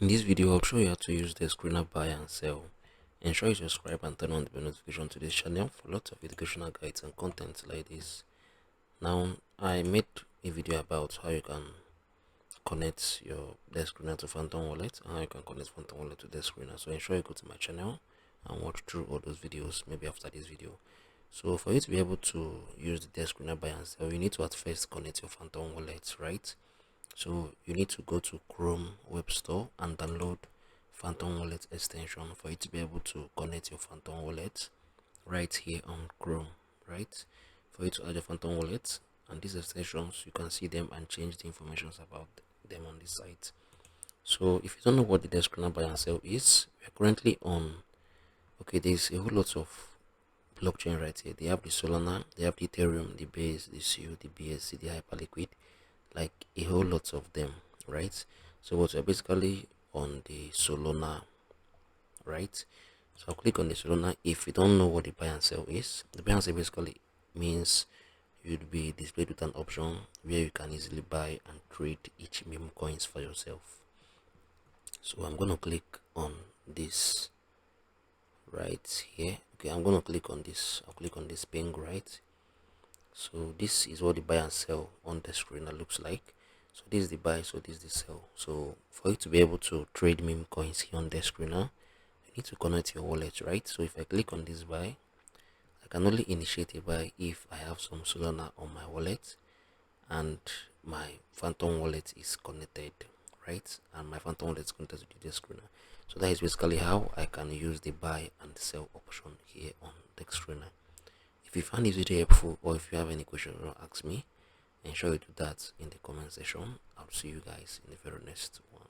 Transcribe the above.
In this video, I'll show you how to use the screener buy and sell. Ensure you subscribe and turn on the bell notification to this channel for lots of educational guides and content like this. Now, I made a video about how you can connect your Dexscreener to Phantom Wallet and how you can connect Phantom Wallet to Dexscreener. So ensure you go to my channel and watch through all those videos maybe after this video. So for you to be able to use the Dexscreener buy and sell, you need to at first connect your Phantom Wallet, right? So you need to go to Chrome Web Store and download Phantom Wallet extension for you to be able to connect your Phantom Wallet right here on Chrome, right? For you to add your Phantom Wallet, and these extensions you can see them and change the information about them on this site. So if you don't know what the Dexscreener buy and sell is, we are currently on, okay, there's a whole lot of blockchain right here. They have the Solana, they have the Ethereum, the Base, the SEO, the BSC, the Hyperliquid, like a whole lot of them, right? So what we're basically on the Solana, right? So I'll click on the Solana. If you don't know what the buy and sell is, the buy and sell basically means you'd be displayed with an option where you can easily buy and trade each meme coins for yourself. So I'm going to click on this right here. Okay, I'm going to click on this. I'll click on this ping, right? So this is what the buy and sell on the screen looks like. So this is the buy, so this is the sell. So for you to be able to trade meme coins here on the screener, you need to connect your wallet, right? So if I click on this buy, I can only initiate a buy if I have some Solana on my wallet and my Phantom wallet is connected, right? And my Phantom wallet is connected to the screener. So that is basically how I can use the buy and sell option here on the screener. If you found this video helpful, or if you have any questions you want to ask me, ensure you do that in the comment section. I'll see you guys in the very next one.